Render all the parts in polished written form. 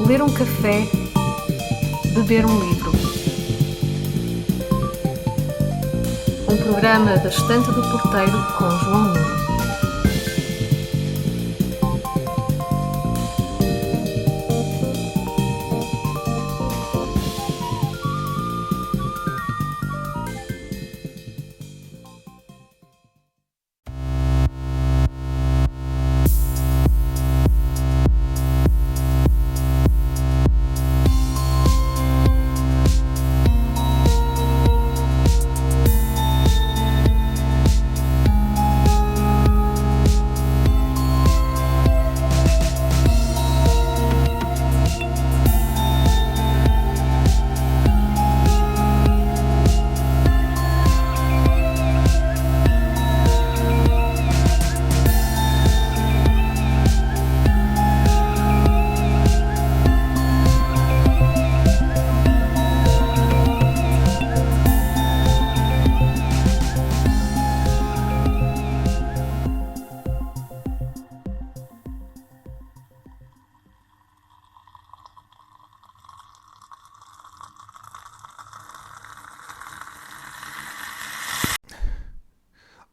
Ler um café, beber um livro. Um programa da Estante do Porteiro com João Nuno.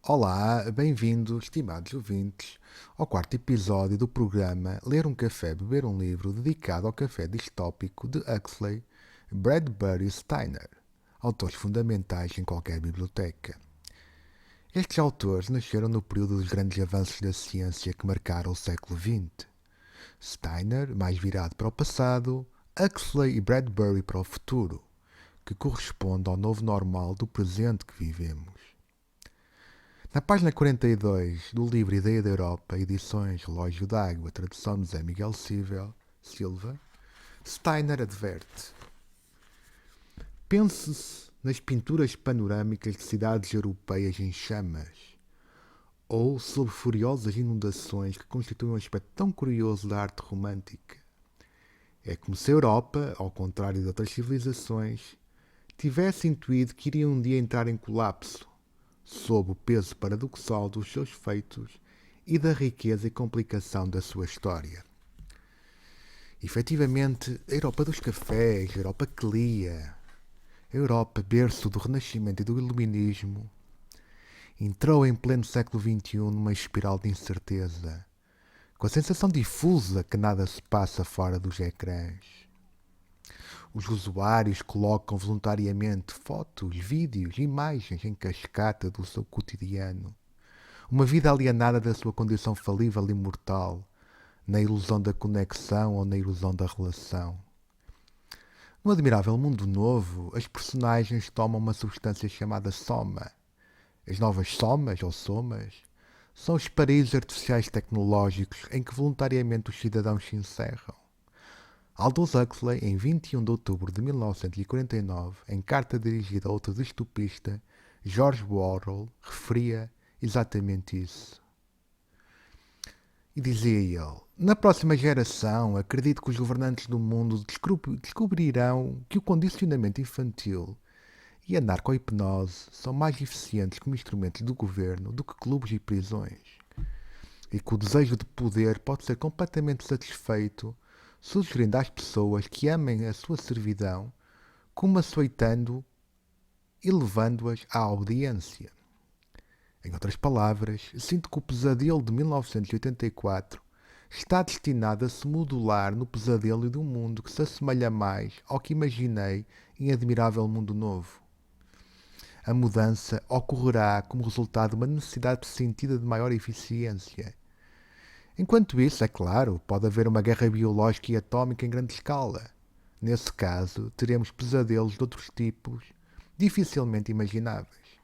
Olá, bem-vindos, estimados ouvintes, ao quarto episódio do programa Ler um Café, Beber um Livro, dedicado ao café distópico de Huxley, Bradbury e Steiner, autores fundamentais em qualquer biblioteca. Estes autores nasceram no período dos grandes avanços da ciência que marcaram o século XX. Steiner, mais virado para o passado, Huxley e Bradbury para o futuro, que corresponde ao novo normal do presente que vivemos. Na página 42 do livro Ideia da Europa, edições Relógio d'Água, tradução de Zé Miguel Silva, Steiner adverte: pense-se nas pinturas panorâmicas de cidades europeias em chamas, ou sobre furiosas inundações que constituem um aspecto tão curioso da arte romântica. É como se a Europa, ao contrário de outras civilizações, tivesse intuído que iria um dia entrar em colapso, sob o peso paradoxal dos seus feitos e da riqueza e complicação da sua história. Efetivamente, a Europa dos cafés, a Europa que lia, a Europa berço do Renascimento e do Iluminismo, entrou em pleno século XXI numa espiral de incerteza, com a sensação difusa que nada se passa fora dos ecrãs. Os usuários colocam voluntariamente fotos, vídeos, imagens em cascata do seu cotidiano. Uma vida alienada da sua condição falível e mortal, na ilusão da conexão ou na ilusão da relação. No admirável mundo novo, as personagens tomam uma substância chamada soma. As novas somas ou somas são os paraísos artificiais tecnológicos em que voluntariamente os cidadãos se encerram. Aldous Huxley, em 21 de outubro de 1949, em carta dirigida a outro distopista, George Orwell, referia exatamente isso. E dizia ele: na próxima geração, acredito que os governantes do mundo descobrirão que o condicionamento infantil e a narco-hipnose são mais eficientes como instrumentos do governo do que clubes e prisões. E que o desejo de poder pode ser completamente satisfeito sugerindo às pessoas que amem a sua servidão, como açoitando e levando-as à audiência. Em outras palavras, sinto que o pesadelo de 1984 está destinado a se modular no pesadelo de um mundo que se assemelha mais ao que imaginei em Admirável Mundo Novo. A mudança ocorrerá como resultado de uma necessidade sentida de maior eficiência. Enquanto isso, é claro, pode haver uma guerra biológica e atómica em grande escala. Nesse caso, teremos pesadelos de outros tipos, dificilmente imagináveis.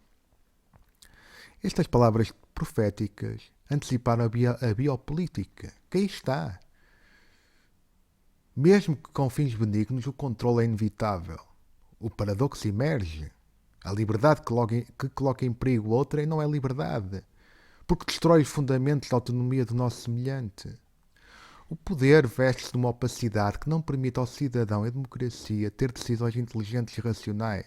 Estas palavras proféticas anteciparam a biopolítica, que aí está. Mesmo que com fins benignos, o controle é inevitável. O paradoxo emerge. A liberdade que coloca em perigo outra não é liberdade, porque destrói os fundamentos da autonomia do nosso semelhante. O poder veste-se de uma opacidade que não permite ao cidadão e à democracia ter decisões inteligentes e racionais.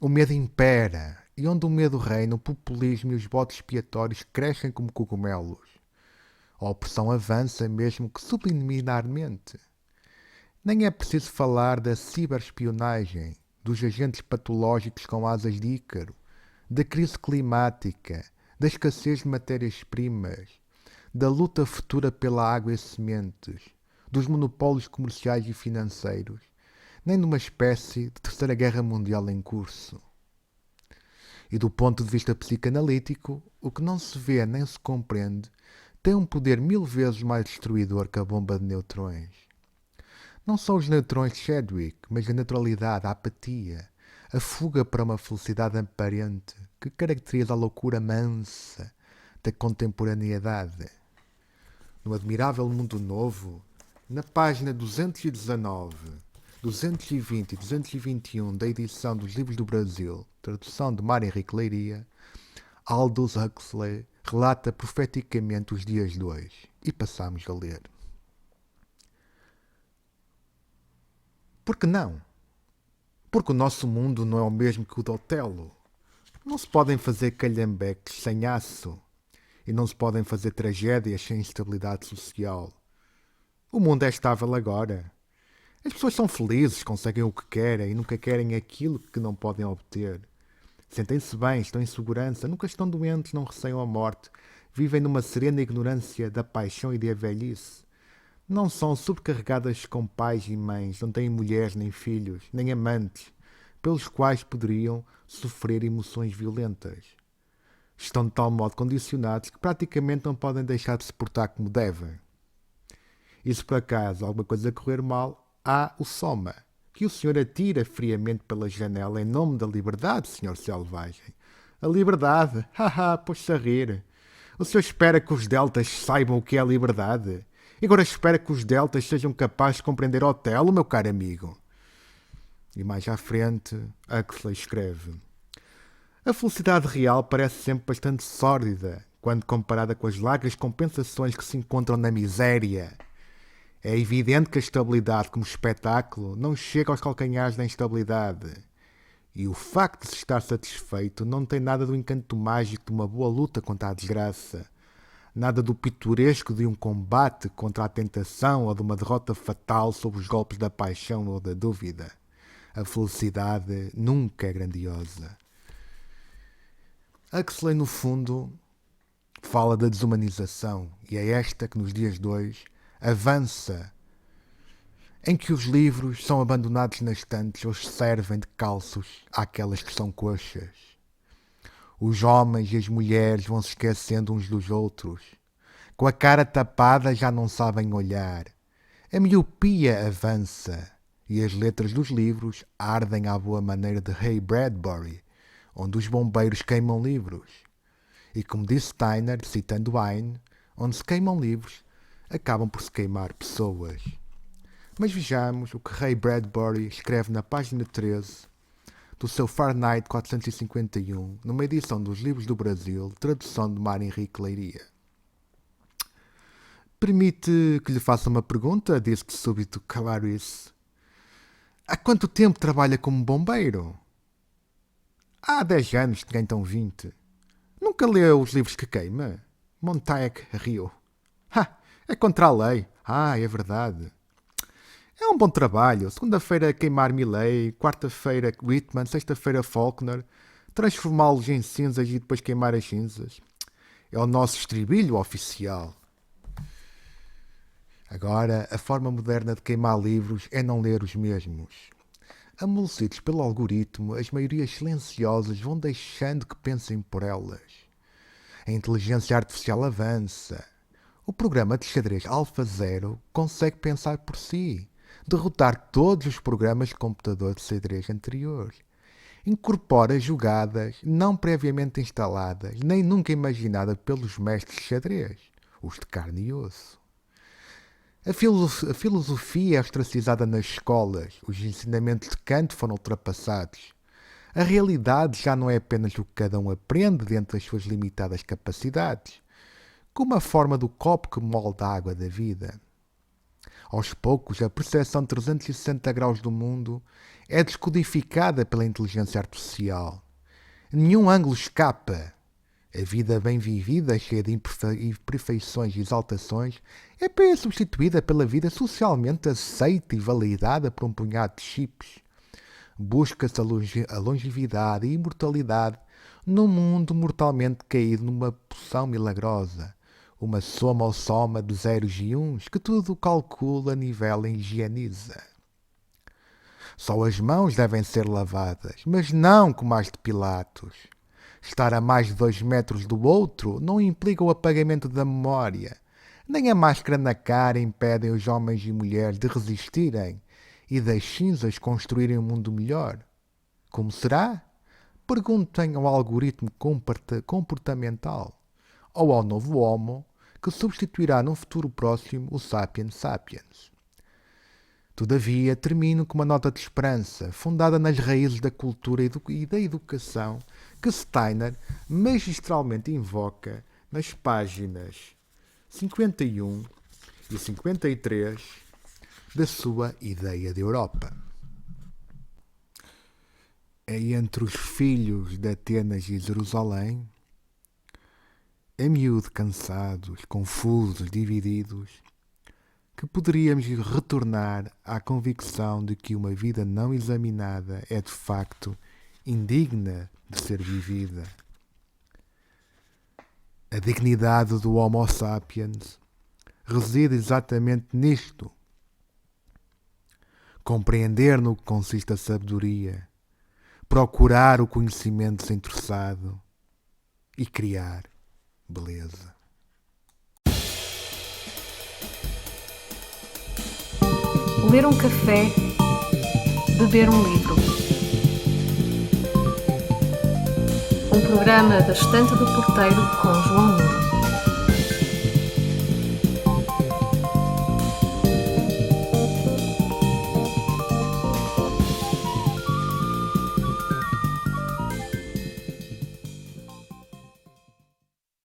O medo impera, e onde o medo reina, o populismo e os botes expiatórios crescem como cogumelos. A opressão avança mesmo que subliminarmente. Nem é preciso falar da ciberespionagem, dos agentes patológicos com asas de Ícaro, da crise climática, da escassez de matérias-primas, da luta futura pela água e sementes, dos monopólios comerciais e financeiros, nem de uma espécie de terceira guerra mundial em curso. E do ponto de vista psicanalítico, o que não se vê nem se compreende tem um poder 1000 vezes mais destruidor que a bomba de neutrões. Não são os neutrões de Chadwick, mas a naturalidade, a apatia, a fuga para uma felicidade aparente que caracteriza a loucura mansa da contemporaneidade. No Admirável Mundo Novo, na página 219, 220 e 221 da edição dos Livros do Brasil, tradução de Mário Henrique Leiria, Aldous Huxley relata profeticamente os dias 2 e passamos a ler. Por que não? Porque o nosso mundo não é o mesmo que o do Otelo. Não se podem fazer calhambeques sem aço e não se podem fazer tragédias sem estabilidade social. O mundo é estável agora. As pessoas são felizes, conseguem o que querem e nunca querem aquilo que não podem obter. Sentem-se bem, estão em segurança, nunca estão doentes, não receiam a morte, vivem numa serena ignorância da paixão e da velhice. Não são sobrecarregadas com pais e mães, não têm mulheres nem filhos, nem amantes, pelos quais poderiam sofrer emoções violentas. Estão de tal modo condicionados que praticamente não podem deixar de se portar como devem. E se por acaso alguma coisa correr mal, há o Soma, que o senhor atira friamente pela janela em nome da liberdade, senhor selvagem. A liberdade? Haha, pôs-se a rir. O senhor espera que os deltas saibam o que é a liberdade? E agora espera que os deltas sejam capazes de compreender Otelo, meu caro amigo? E mais à frente, Huxley escreve: a felicidade real parece sempre bastante sórdida quando comparada com as largas compensações que se encontram na miséria. É evidente que a estabilidade como espetáculo não chega aos calcanhares da instabilidade. E o facto de se estar satisfeito não tem nada do encanto mágico de uma boa luta contra a desgraça. Nada do pitoresco de um combate contra a tentação ou de uma derrota fatal sob os golpes da paixão ou da dúvida. A felicidade nunca é grandiosa. Huxley, no fundo, fala da desumanização, e é esta que nos dias de hoje avança, em que os livros são abandonados nas estantes ou servem de calços àquelas que são coxas. Os homens e as mulheres vão se esquecendo uns dos outros. Com a cara tapada já não sabem olhar. A miopia avança e as letras dos livros ardem à boa maneira de Ray Bradbury, onde os bombeiros queimam livros. E como disse Steiner, citando Heine, onde se queimam livros, acabam por se queimar pessoas. Mas vejamos o que Ray Bradbury escreve na página 13 do seu Fahrenheit 451, numa edição dos Livros do Brasil, tradução de Mário Henrique Leiria. Permite que lhe faça uma pergunta? Disse de súbito Clarice. Há quanto tempo trabalha como bombeiro? Há 10 anos, tinha então 20. Nunca leu os livros que queima? Montaigne riu. É contra a lei. É verdade. É um bom trabalho. Segunda-feira queimar Milley, quarta-feira Whitman, sexta-feira Faulkner, transformá-los em cinzas e depois queimar as cinzas. É o nosso estribilho oficial. Agora, a forma moderna de queimar livros é não ler os mesmos. Amolecidos pelo algoritmo, as maiorias silenciosas vão deixando que pensem por elas. A inteligência artificial avança. O programa de xadrez AlphaZero consegue pensar por si, derrotar todos os programas de computador de xadrez anteriores. Incorpora jogadas não previamente instaladas, nem nunca imaginadas pelos mestres de xadrez, os de carne e osso. A filosofia é ostracizada nas escolas, os ensinamentos de Kant foram ultrapassados. A realidade já não é apenas o que cada um aprende dentro das suas limitadas capacidades, como a forma do copo que molda a água da vida. Aos poucos, a percepção de 360 graus do mundo é descodificada pela inteligência artificial. Nenhum ângulo escapa. A vida bem vivida, cheia de imperfeições e exaltações, é bem substituída pela vida socialmente aceita e validada por um punhado de chips. Busca-se a longevidade e imortalidade num mundo mortalmente caído numa poção milagrosa, uma soma ou soma de zeros e uns que tudo calcula, nivela e higieniza. Só as mãos devem ser lavadas, mas não como as de Pilatos. Estar a mais de 2 metros do outro não implica o apagamento da memória, nem a máscara na cara impedem os homens e mulheres de resistirem e das cinzas construírem um mundo melhor. Como será? Perguntem ao algoritmo comportamental ou ao novo Homo que substituirá num futuro próximo o Sapiens Sapiens. Todavia, termino com uma nota de esperança, fundada nas raízes da cultura e da educação, que Steiner magistralmente invoca nas páginas 51 e 53 da sua Ideia de Europa. É entre os filhos de Atenas e Jerusalém, a miúdo cansados, confusos, divididos, que poderíamos retornar à convicção de que uma vida não examinada é de facto indigna de ser vivida. A dignidade do Homo sapiens reside exatamente nisto. Compreender no que consiste a sabedoria, procurar o conhecimento desinteressado e criar beleza. Ler um café, beber um livro. Um programa da Estante do Porteiro com João Nunes.